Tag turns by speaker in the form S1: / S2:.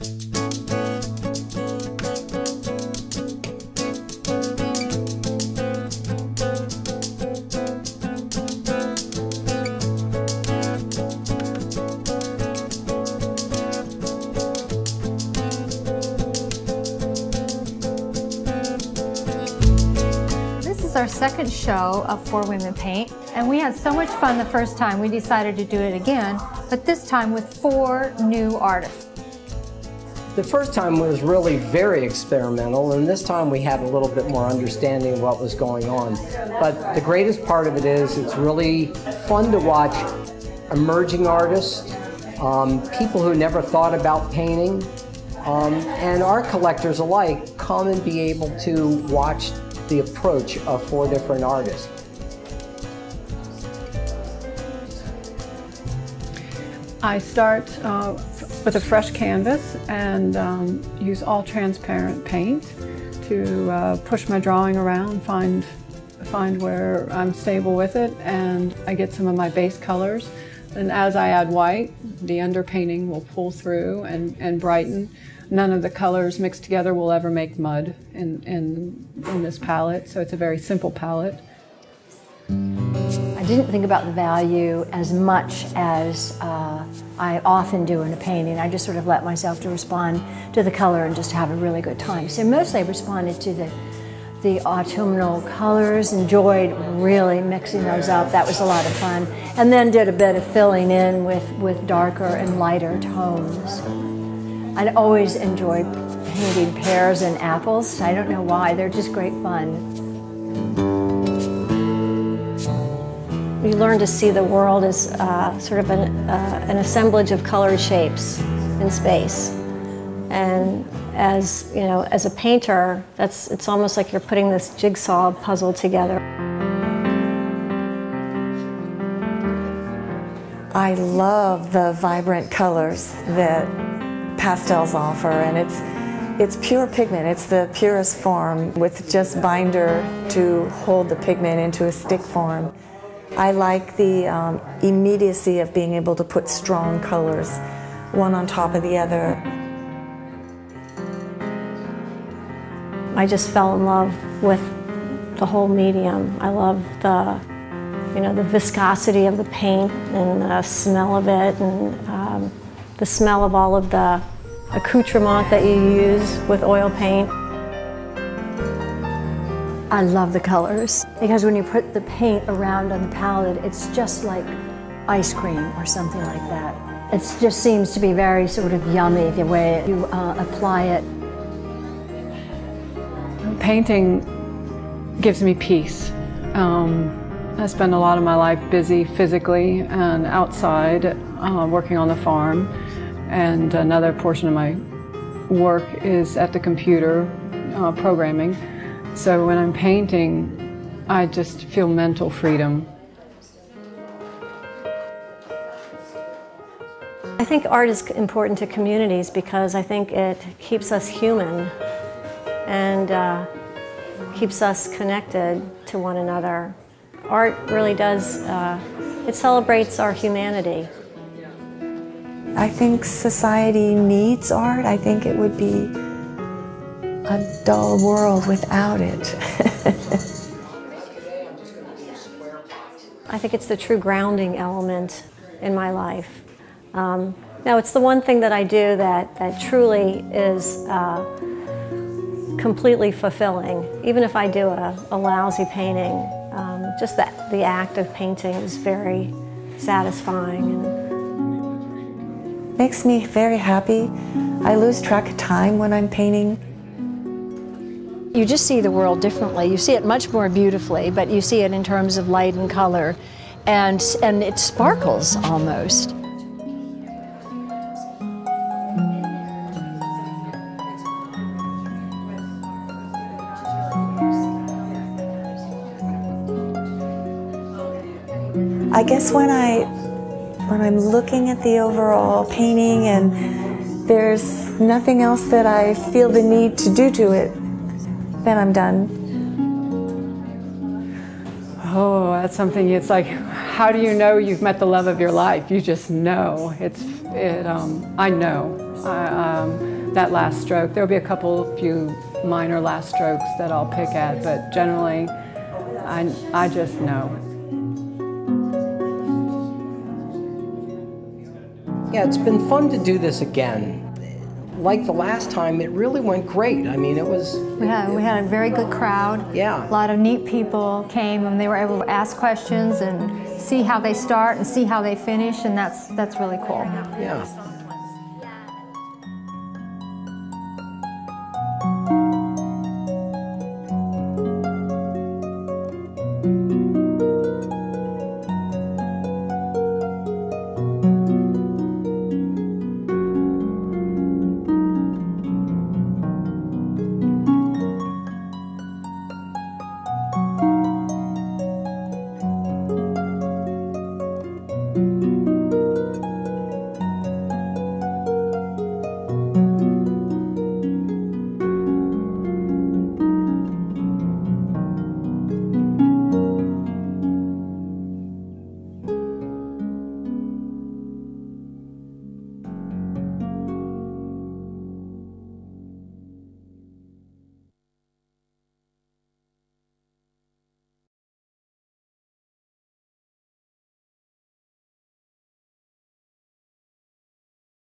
S1: This is our second show of Four Women Paint, and we had so much fun the first time we decided to do it again, but this time with 4 new artists.
S2: The first time was really very experimental, and this time we had a little bit more understanding of what was going on. But the greatest part of it is it's really fun to watch emerging artists, people who never thought about painting, and art collectors alike come and be able to watch the approach of 4 different artists.
S3: I start with a fresh canvas and use all transparent paint to push my drawing around, find where I'm stable with it, and I get some of my base colors. And as I add white, the underpainting will pull through and brighten. None of the colors mixed together will ever make mud in this palette, so it's a very simple palette.
S1: I didn't think about the value as much as I often do in a painting. I just sort of let myself to respond to the color and just have a really good time. So mostly I responded to the autumnal colors, enjoyed really mixing those up. That was a lot of fun. And then did a bit of filling in with darker and lighter tones. I'd always enjoyed painting pears and apples. I don't know why, they're just great fun. You learn to see the world as sort of an assemblage of colored shapes in space. And as you know, as a painter, it's almost like you're putting this jigsaw puzzle together.
S4: I love the vibrant colors that pastels offer, and it's pure pigment. It's the purest form with just binder to hold the pigment into a stick form. I like the immediacy of being able to put strong colors one on top of the other.
S1: I just fell in love with the whole medium. I love the viscosity of the paint and the smell of it, and the smell of all of the accoutrement that you use with oil paint. I love the colors, because when you put the paint around on the palette, it's just like ice cream or something like that. It just seems to be very sort of yummy the way you apply it.
S3: Painting gives me peace. I spend a lot of my life busy physically and outside, working on the farm, and another portion of my work is at the computer, programming. So when I'm painting, I just feel mental freedom.
S1: I think art is important to communities because I think it keeps us human and keeps us connected to one another. Art really does, it celebrates our humanity.
S4: I think society needs art. I think it would be a dull world without it.
S1: I think it's the true grounding element in my life. Now, it's the one thing that I do that truly is completely fulfilling. Even if I do a lousy painting, just the act of painting is very satisfying. And
S4: makes me very happy. I lose track of time when I'm painting.
S1: you just see the world differently. You see it much more beautifully, but you see it in terms of light and color, and it sparkles almost.
S4: I guess when I'm looking at the overall painting and there's nothing else that I feel the need to do to it, then I'm done.
S3: Oh, that's something, it's like, how do you know you've met the love of your life? You just know. I know. That last stroke, there'll be a few minor last strokes that I'll pick at, but generally, I just know.
S2: Yeah, it's been fun to do this again. Like the last time, it really went great. I mean, it was...
S5: We had a very good crowd.
S2: Yeah.
S5: A lot of neat people came and they were able to ask questions and see how they start and see how they finish, and that's really cool.
S2: Yeah.